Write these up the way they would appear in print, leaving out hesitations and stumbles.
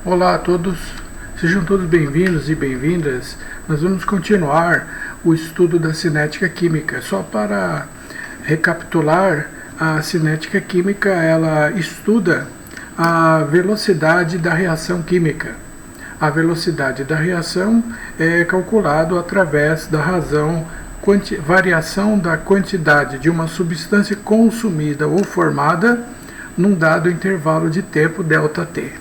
Olá a todos, sejam todos bem-vindos e bem-vindas. Nós vamos continuar o estudo da cinética química. Só para recapitular, a cinética química ela estuda a velocidade da reação química. A velocidade da reação é calculado através da variação da quantidade de uma substância consumida ou formada num dado intervalo de tempo ΔT.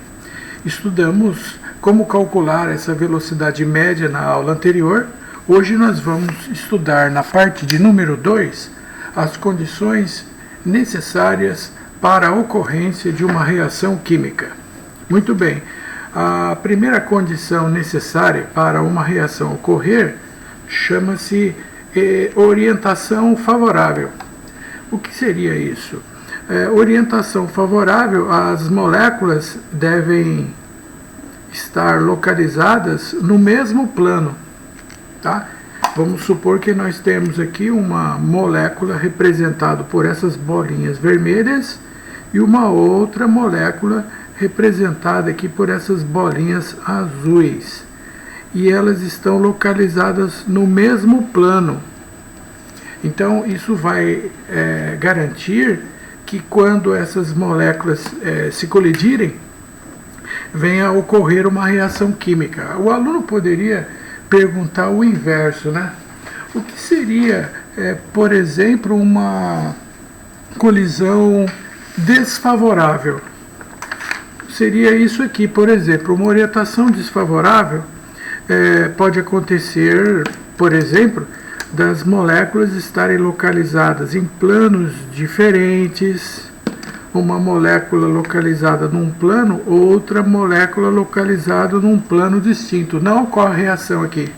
Estudamos como calcular essa velocidade média na aula anterior. Hoje nós vamos estudar na parte de número 2 as condições necessárias para a ocorrência de uma reação química. Muito bem, a primeira condição necessária para uma reação ocorrer chama-se orientação favorável. O que seria isso? Orientação favorável, as moléculas devem estar localizadas no mesmo plano, tá? Vamos supor que nós temos aqui uma molécula representada por essas bolinhas vermelhas e uma outra molécula representada aqui por essas bolinhas azuis. E elas estão localizadas no mesmo plano. Então, isso vai garantir que quando essas moléculas se colidirem, venha a ocorrer uma reação química. O aluno poderia perguntar o inverso, né? O que seria, por exemplo, uma colisão desfavorável? Seria isso aqui, por exemplo, uma orientação desfavorável pode acontecer, por exemplo, das moléculas estarem localizadas em planos diferentes, uma molécula localizada num plano, outra molécula localizada num plano distinto. Não ocorre reação aqui.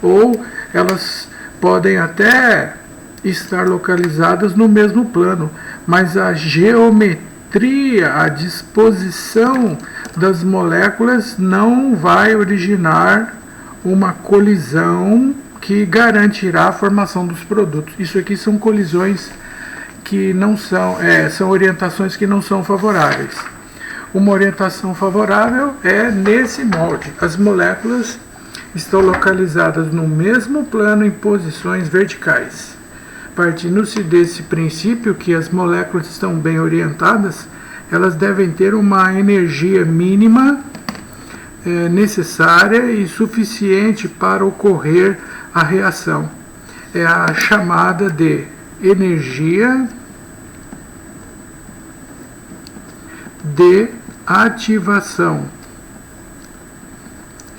Ou elas podem até estar localizadas no mesmo plano, mas a geometria, a disposição das moléculas não vai originar uma colisão que garantirá a formação dos produtos. Isso aqui são colisões que não são orientações que não são favoráveis. Uma orientação favorável é nesse molde. As moléculas estão localizadas no mesmo plano em posições verticais. Partindo-se desse princípio que as moléculas estão bem orientadas, elas devem ter uma energia mínima necessária e suficiente para ocorrer a reação. É a chamada de energia de ativação.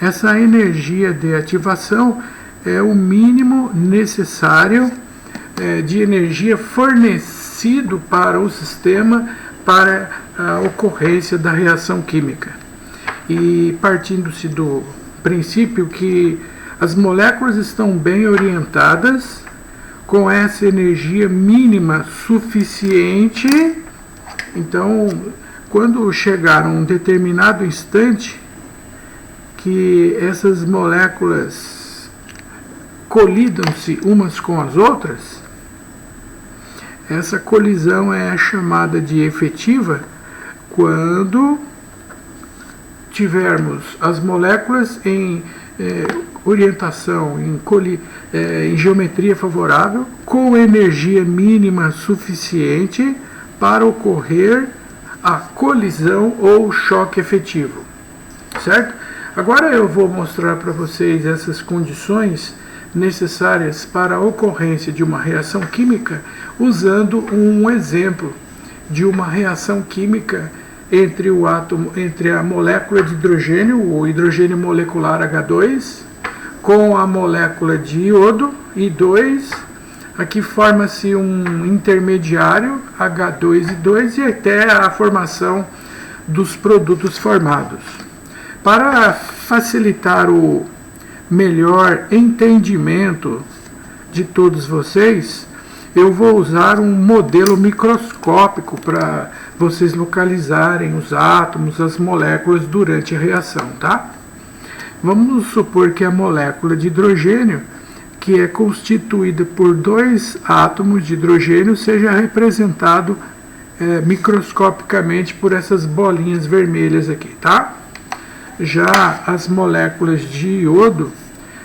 Essa energia de ativação é o mínimo necessário de energia fornecido para o sistema para a ocorrência da reação química. E partindo-se do princípio que as moléculas estão bem orientadas, com essa energia mínima suficiente, então, quando chegar a um determinado instante que essas moléculas colidam-se umas com as outras, essa colisão é chamada de efetiva quando tivermos as moléculas em orientação, em geometria favorável, com energia mínima suficiente para ocorrer a colisão ou choque efetivo, certo? Agora eu vou mostrar para vocês essas condições necessárias para a ocorrência de uma reação química usando um exemplo de uma reação química entre a molécula de hidrogênio, o hidrogênio molecular H2, com a molécula de iodo, I2. Aqui forma-se um intermediário, H2 e até a formação dos produtos formados. Para facilitar o melhor entendimento de todos vocês, eu vou usar um modelo microscópico para vocês localizarem os átomos, as moléculas durante a reação, tá? Vamos supor que a molécula de hidrogênio, que é constituída por 2 átomos de hidrogênio, seja representado microscopicamente por essas bolinhas vermelhas aqui, tá? Já as moléculas de iodo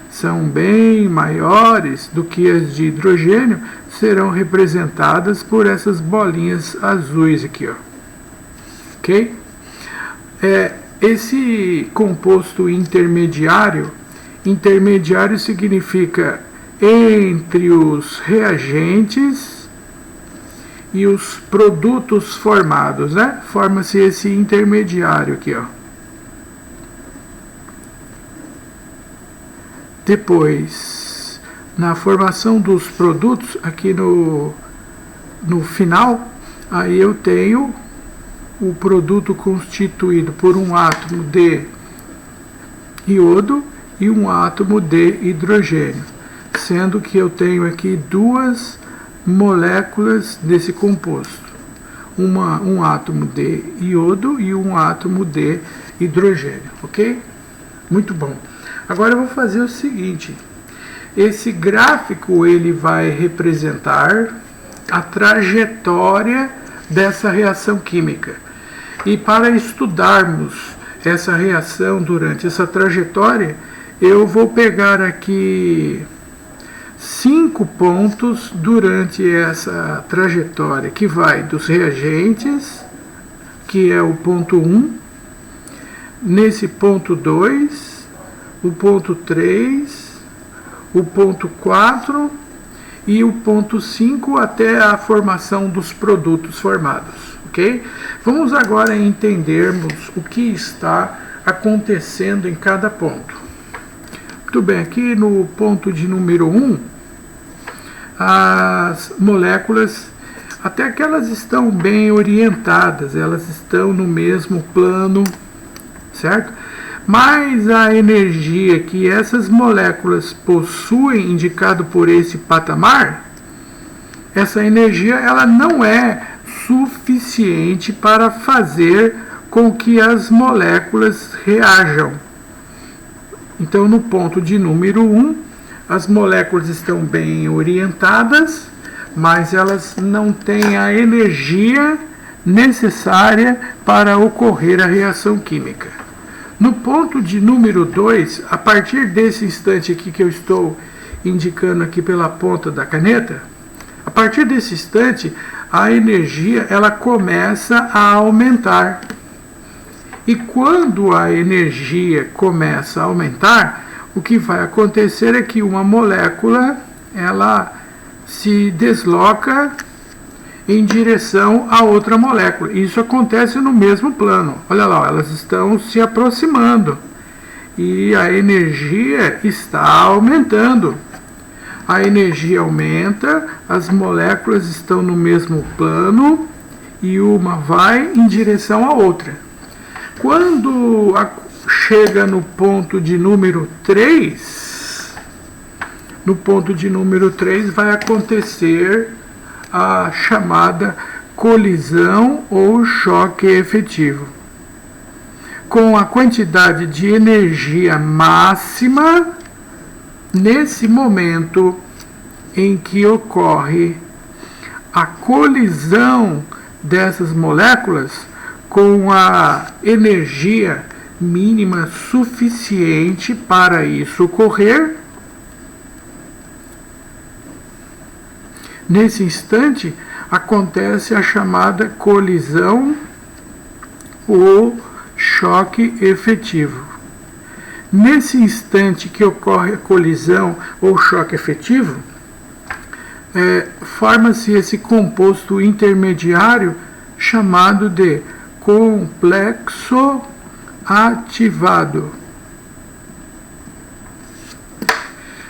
são bem maiores do que as de hidrogênio, serão representadas por essas bolinhas azuis aqui, ó. Ok? Esse composto intermediário significa entre os reagentes e os produtos formados, né? Forma-se esse intermediário aqui, ó. Depois, na formação dos produtos, aqui no final, aí eu tenho o produto constituído por um átomo de iodo e um átomo de hidrogênio, sendo que eu tenho aqui duas moléculas desse composto, um átomo de iodo e um átomo de hidrogênio, ok? Muito bom. Agora eu vou fazer o seguinte, esse gráfico ele vai representar a trajetória dessa reação química. E para estudarmos essa reação durante essa trajetória, eu vou pegar aqui 5 pontos durante essa trajetória, que vai dos reagentes, que é o ponto 1, nesse ponto 2, o ponto 3, o ponto 4 e o ponto 5 até a formação dos produtos formados, ok? Vamos agora entendermos o que está acontecendo em cada ponto. Muito bem, aqui no ponto de número 1, as moléculas, até que elas estão bem orientadas, elas estão no mesmo plano, certo? Mas a energia que essas moléculas possuem, indicado por esse patamar, essa energia ela não é suficiente para fazer com que as moléculas reajam. Então, no ponto de número 1, as moléculas estão bem orientadas, mas elas não têm a energia necessária para ocorrer a reação química. No ponto de número 2, a partir desse instante aqui que eu estou indicando aqui pela ponta da caneta, a partir desse instante, a energia ela começa a aumentar. E quando a energia começa a aumentar, o que vai acontecer é que uma molécula ela se desloca em direção a outra molécula. Isso acontece no mesmo plano. Olha lá, elas estão se aproximando e a energia está aumentando. A energia aumenta, as moléculas estão no mesmo plano e uma vai em direção à outra. Quando chega no ponto de número 3, vai acontecer a chamada colisão ou choque efetivo. Com a quantidade de energia máxima, nesse momento em que ocorre a colisão dessas moléculas com a energia mínima suficiente para isso ocorrer, nesse instante acontece a chamada colisão ou choque efetivo. Nesse instante que ocorre a colisão ou choque efetivo, forma-se esse composto intermediário chamado de complexo ativado.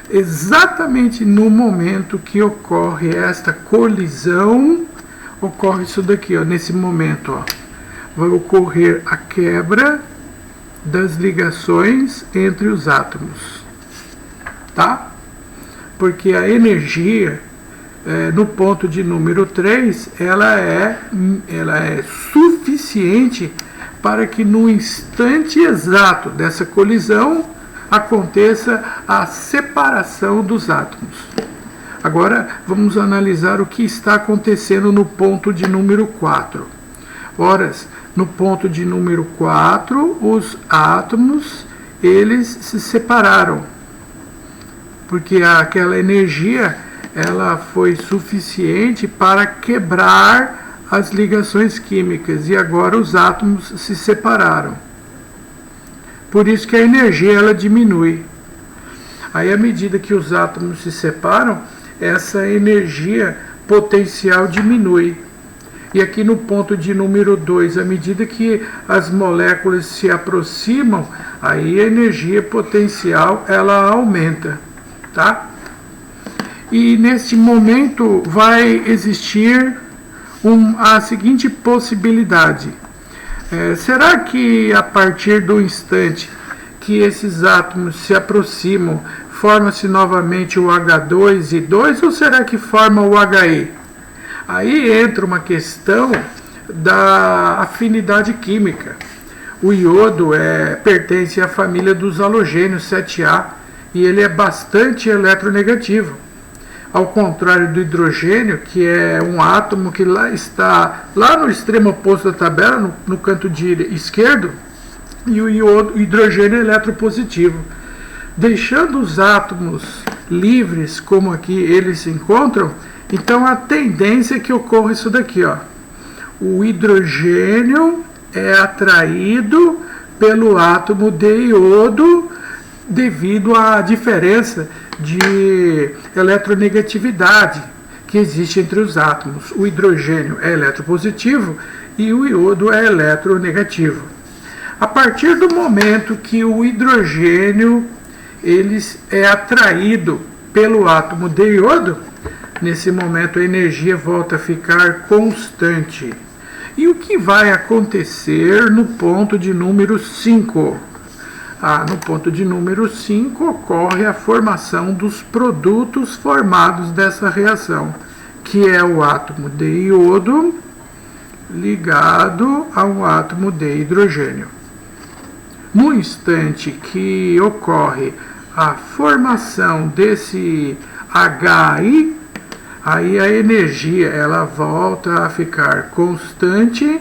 Exatamente no momento que ocorre esta colisão, ocorre isso daqui, ó, nesse momento, ó, vai ocorrer a quebra das ligações entre os átomos, tá? Porque a energia, no ponto de número 3, ela é suficiente para que no instante exato dessa colisão aconteça a separação dos átomos. Agora vamos analisar o que está acontecendo no ponto de número 4. Ora, No ponto de número 4, os átomos, eles se separaram, porque aquela energia, ela foi suficiente para quebrar as ligações químicas, e agora os átomos se separaram. Por isso que a energia, ela diminui. Aí, à medida que os átomos se separam, essa energia potencial diminui. E aqui no ponto de número 2, à medida que as moléculas se aproximam, aí a energia potencial, ela aumenta, tá? E neste momento vai existir a seguinte possibilidade. Será que a partir do instante que esses átomos se aproximam, forma-se novamente o H2 ou será que forma o HE? Aí entra uma questão da afinidade química. O iodo pertence à família dos halogênios 7A e ele é bastante eletronegativo. Ao contrário do hidrogênio, que é um átomo que está lá no extremo oposto da tabela, no canto esquerdo, e o hidrogênio é eletropositivo. Deixando os átomos livres, como aqui eles se encontram, então a tendência é que ocorra isso daqui, ó. O hidrogênio é atraído pelo átomo de iodo devido à diferença de eletronegatividade que existe entre os átomos. O hidrogênio é eletropositivo e o iodo é eletronegativo. A partir do momento que o hidrogênio ele é atraído pelo átomo de iodo, nesse momento a energia volta a ficar constante. E o que vai acontecer no ponto de número 5? No ponto de número 5 ocorre a formação dos produtos formados dessa reação, que é o átomo de iodo ligado ao átomo de hidrogênio. No instante que ocorre a formação desse HI, aí a energia ela volta a ficar constante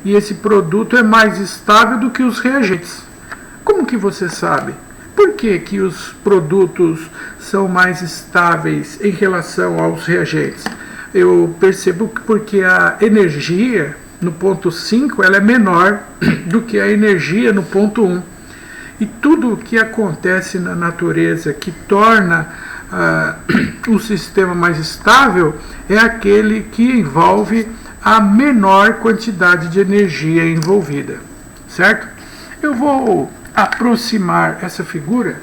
e esse produto é mais estável do que os reagentes. Como que você sabe? Por que que os produtos são mais estáveis em relação aos reagentes? Eu percebo que porque a energia no ponto 5 ela é menor do que a energia no ponto 1. E tudo o que acontece na natureza que torna um sistema mais estável é aquele que envolve a menor quantidade de energia envolvida, certo? Eu vou aproximar essa figura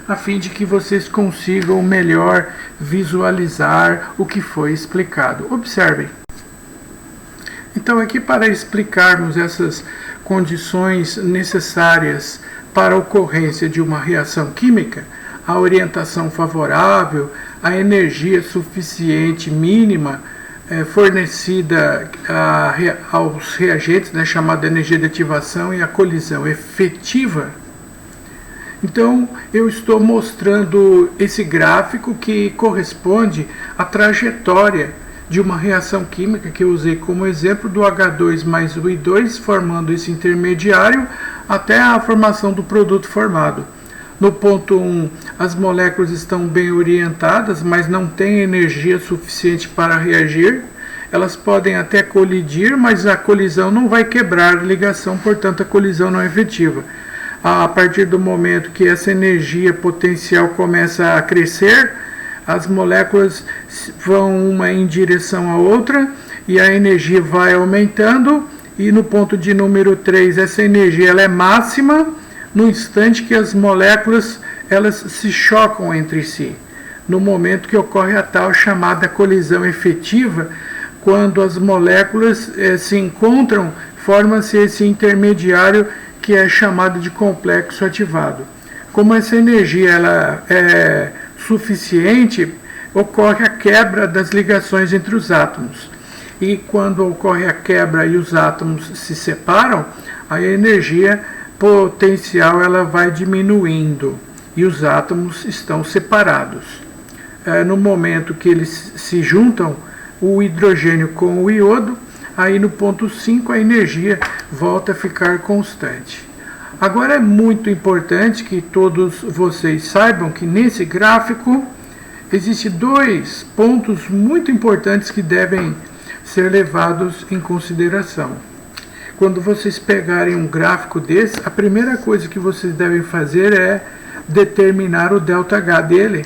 a fim de que vocês consigam melhor visualizar o que foi explicado. Observem. Então, aqui para explicarmos essas condições necessárias para a ocorrência de uma reação química, a orientação favorável, a energia suficiente mínima fornecida aos reagentes, chamada energia de ativação, e a colisão efetiva. Então, eu estou mostrando esse gráfico que corresponde à trajetória de uma reação química que eu usei como exemplo do H2 mais o I2, formando esse intermediário até a formação do produto formado. No ponto 1, as moléculas estão bem orientadas, mas não têm energia suficiente para reagir. Elas podem até colidir, mas a colisão não vai quebrar a ligação, portanto a colisão não é efetiva. A partir do momento que essa energia potencial começa a crescer, as moléculas vão uma em direção à outra e a energia vai aumentando, e no ponto de número 3 essa energia ela é máxima no instante que as moléculas elas se chocam entre si. No momento que ocorre a tal chamada colisão efetiva, quando as moléculas se encontram, forma-se esse intermediário que é chamado de complexo ativado. Como essa energia ela é suficiente, ocorre a quebra das ligações entre os átomos. E quando ocorre a quebra e os átomos se separam, a energia potencial ela vai diminuindo e os átomos estão separados. No momento que eles se juntam, o hidrogênio com o iodo, aí no ponto 5 a energia volta a ficar constante. Agora é muito importante que todos vocês saibam que nesse gráfico existem dois pontos muito importantes que devem ser levados em consideração. Quando vocês pegarem um gráfico desse, a primeira coisa que vocês devem fazer é determinar o ΔH dele,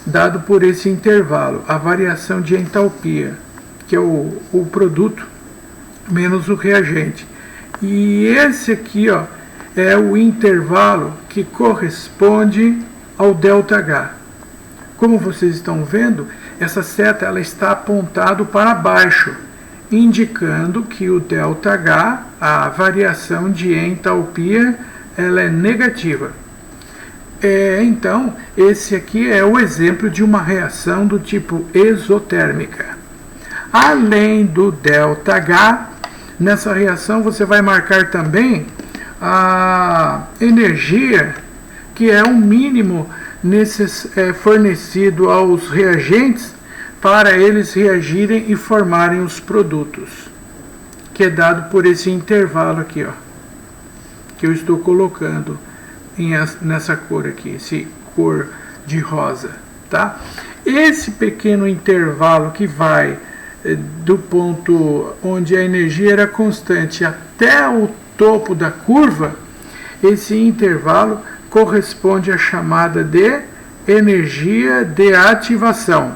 dado por esse intervalo, a variação de entalpia, que é o produto menos o reagente. E esse aqui, ó, é o intervalo que corresponde ao ΔH. Como vocês estão vendo, essa seta ela está apontada para baixo, indicando que o ΔH, a variação de entalpia, ela é negativa. Então, esse aqui é o exemplo de uma reação do tipo exotérmica. Além do ΔH, nessa reação você vai marcar também a energia, que é o mínimo fornecido aos reagentes para eles reagirem e formarem os produtos, que é dado por esse intervalo aqui, ó, que eu estou colocando nessa cor aqui, esse cor de rosa, tá? Esse pequeno intervalo que vai do ponto onde a energia era constante até o topo da curva, esse intervalo corresponde à chamada de energia de ativação,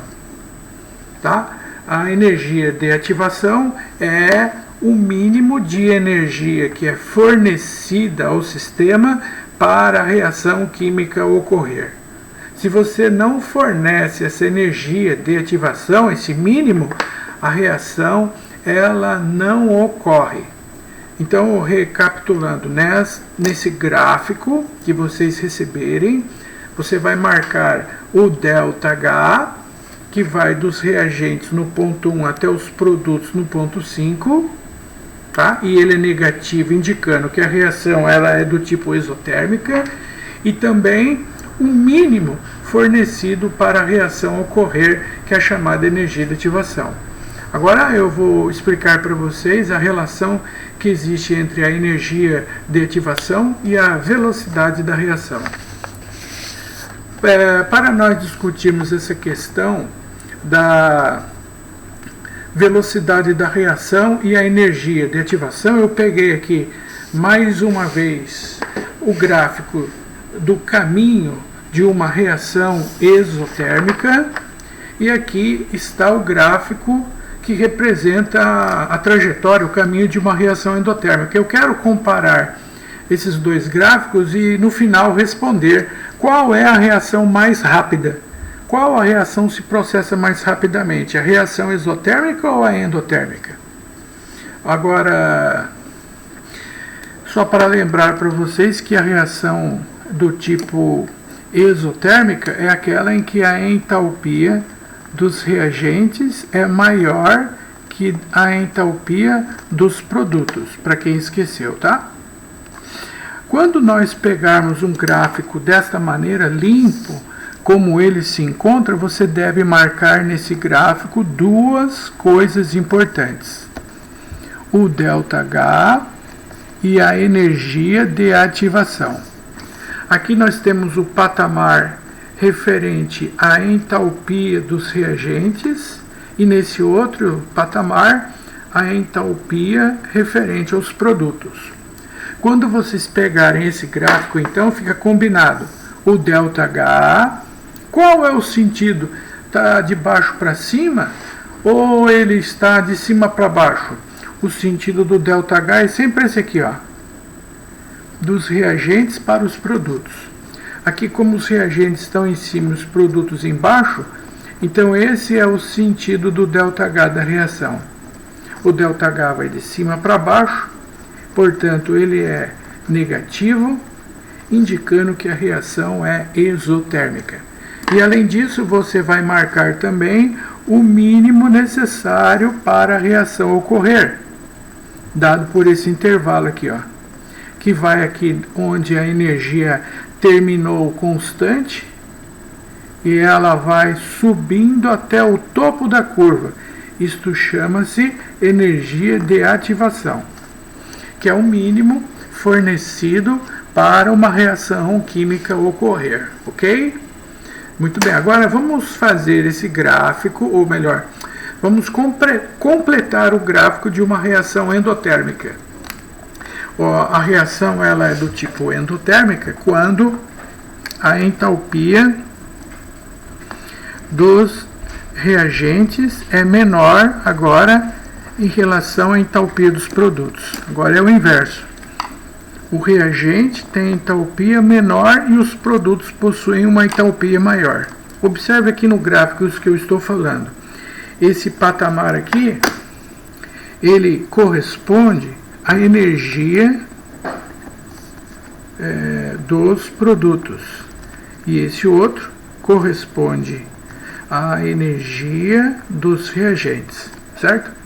tá? A energia de ativação é o mínimo de energia que é fornecida ao sistema para a reação química ocorrer. Se você não fornece essa energia de ativação, esse mínimo, a reação ela não ocorre. Então, recapitulando, nesse gráfico que vocês receberem, você vai marcar o ΔH, que vai dos reagentes no ponto 1 até os produtos no ponto 5, tá? E ele é negativo, indicando que a reação ela é do tipo exotérmica, e também o mínimo fornecido para a reação ocorrer, que é a chamada energia de ativação. Agora eu vou explicar para vocês a relação que existe entre a energia de ativação e a velocidade da reação. Para nós discutirmos essa questão da velocidade da reação e a energia de ativação, eu peguei aqui mais uma vez o gráfico do caminho de uma reação exotérmica, e aqui está o gráfico que representa a trajetória, o caminho de uma reação endotérmica. Eu quero comparar esses dois gráficos e no final responder qual é a reação mais rápida. Qual a reação se processa mais rapidamente? A reação exotérmica ou a endotérmica? Agora, só para lembrar para vocês que a reação do tipo exotérmica é aquela em que a entalpia dos reagentes é maior que a entalpia dos produtos, para quem esqueceu, tá? Quando nós pegarmos um gráfico desta maneira, limpo, como ele se encontra, você deve marcar nesse gráfico duas coisas importantes: o ΔH e a energia de ativação. Aqui nós temos o patamar referente à entalpia dos reagentes, e nesse outro patamar a entalpia referente aos produtos. Quando vocês pegarem esse gráfico, então fica combinado o ΔH. Qual é o sentido? Está de baixo para cima ou ele está de cima para baixo? O sentido do ΔH é sempre esse aqui, ó, dos reagentes para os produtos. Aqui, como os reagentes estão em cima e os produtos embaixo, então esse é o sentido do ΔH da reação. O ΔH vai de cima para baixo, portanto ele é negativo, indicando que a reação é exotérmica. E além disso, você vai marcar também o mínimo necessário para a reação ocorrer, dado por esse intervalo aqui, ó, que vai aqui onde a energia terminou constante e ela vai subindo até o topo da curva. Isto chama-se energia de ativação, que é o mínimo fornecido para uma reação química ocorrer, ok? Muito bem, agora vamos fazer esse gráfico, ou melhor, vamos completar o gráfico de uma reação endotérmica. A reação ela é do tipo endotérmica quando a entalpia dos reagentes é menor agora em relação à entalpia dos produtos. Agora é o inverso. O reagente tem entalpia menor e os produtos possuem uma entalpia maior. Observe aqui no gráfico isso que eu estou falando. Esse patamar aqui, ele corresponde à energia dos produtos. E esse outro corresponde à energia dos reagentes, certo?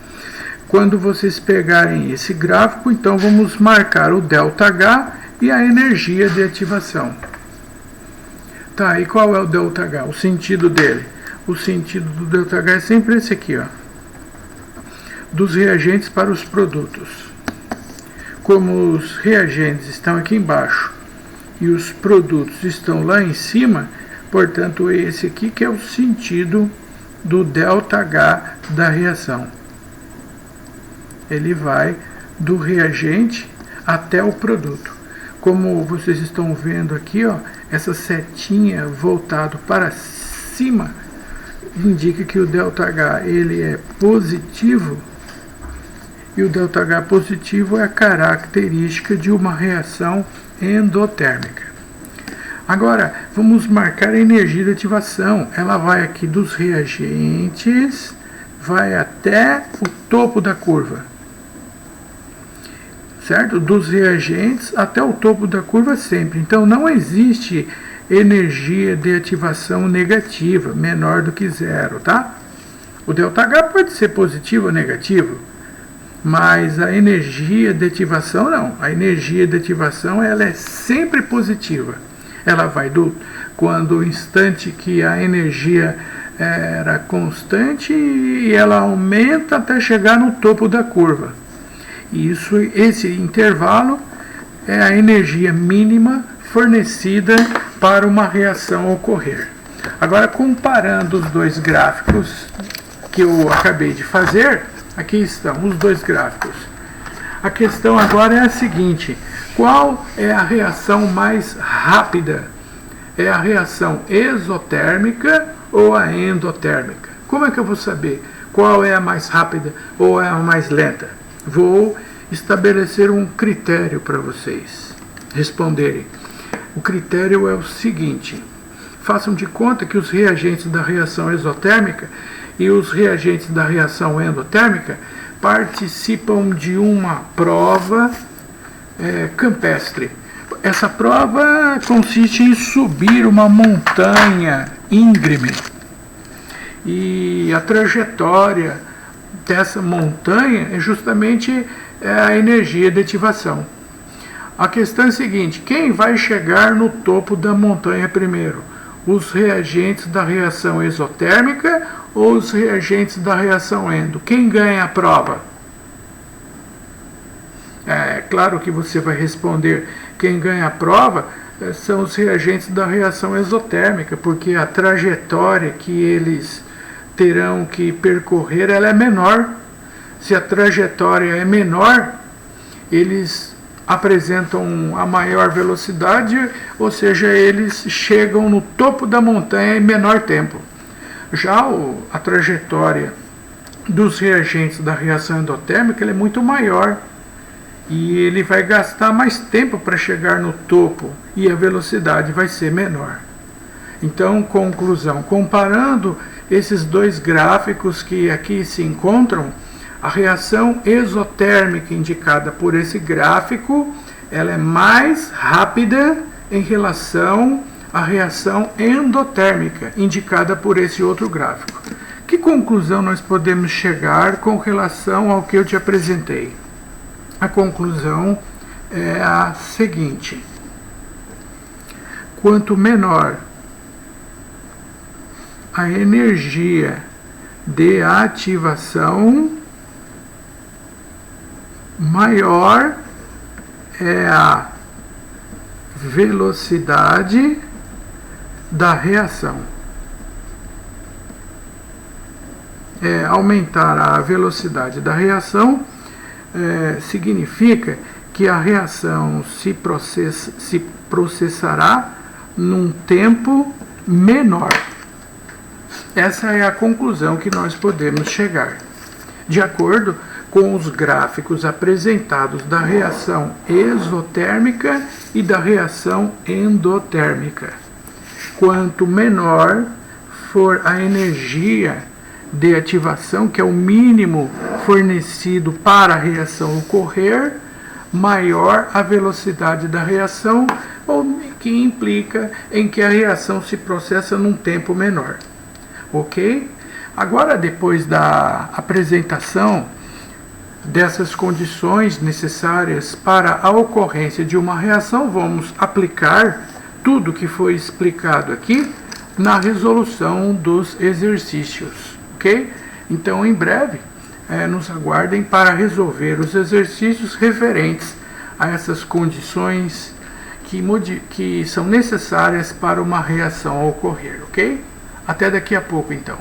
Quando vocês pegarem esse gráfico, então vamos marcar o ΔH e a energia de ativação. Tá, e qual é o ΔH? O sentido dele? O sentido do ΔH é sempre esse aqui, ó. Dos reagentes para os produtos. Como os reagentes estão aqui embaixo e os produtos estão lá em cima, portanto esse aqui que é o sentido do ΔH da reação. Ele vai do reagente até o produto. Como vocês estão vendo aqui, ó, essa setinha voltado para cima indica que o ΔH ele é positivo, e o ΔH positivo é a característica de uma reação endotérmica. Agora, vamos marcar a energia de ativação. Ela vai aqui dos reagentes, vai até o topo da curva. Certo? Dos reagentes até o topo da curva sempre. Então, não existe energia de ativação negativa, menor do que zero, tá? O ΔH pode ser positivo ou negativo, mas a energia de ativação não. A energia de ativação ela é sempre positiva. Ela vai quando o instante que a energia era constante e ela aumenta até chegar no topo da curva. Esse intervalo é a energia mínima fornecida para uma reação ocorrer. Agora, comparando os dois gráficos que eu acabei de fazer, aqui estão os dois gráficos. A questão agora é a seguinte: qual é a reação mais rápida? É a reação exotérmica ou a endotérmica? Como é que eu vou saber qual é a mais rápida ou é a mais lenta? Vou estabelecer um critério para vocês responderem. O critério é o seguinte: façam de conta que os reagentes da reação exotérmica e os reagentes da reação endotérmica participam de uma prova campestre. Essa prova consiste em subir uma montanha íngreme. E a trajetória dessa montanha é justamente a energia de ativação. A questão é a seguinte: quem vai chegar no topo da montanha primeiro? Os reagentes da reação exotérmica ou os reagentes da reação endo? Quem ganha a prova? É claro que você vai responder: quem ganha a prova são os reagentes da reação exotérmica, porque a trajetória que eles terão que percorrer ela é menor. Se a trajetória é menor, eles apresentam a maior velocidade, ou seja, eles chegam no topo da montanha em menor tempo. Já a trajetória dos reagentes da reação endotérmica ela é muito maior, e ele vai gastar mais tempo para chegar no topo e a velocidade vai ser menor. Então, conclusão: comparando esses dois gráficos que aqui se encontram, a reação exotérmica indicada por esse gráfico ela é mais rápida em relação à reação endotérmica indicada por esse outro gráfico. Que conclusão nós podemos chegar com relação ao que eu te apresentei? A conclusão é a seguinte: quanto menor a energia de ativação, maior é a velocidade da reação. Aumentar a velocidade da reação significa que a reação se processará num tempo menor. Essa é a conclusão que nós podemos chegar. De acordo com os gráficos apresentados da reação exotérmica e da reação endotérmica. Quanto menor for a energia de ativação, que é o mínimo fornecido para a reação ocorrer, maior a velocidade da reação, ou que implica em que a reação se processa num tempo menor. Ok? Agora, depois da apresentação dessas condições necessárias para a ocorrência de uma reação, vamos aplicar tudo que foi explicado aqui na resolução dos exercícios. Ok? Então, em breve, nos aguardem para resolver os exercícios referentes a essas condições que são necessárias para uma reação ocorrer. Ok? Até daqui a pouco, então.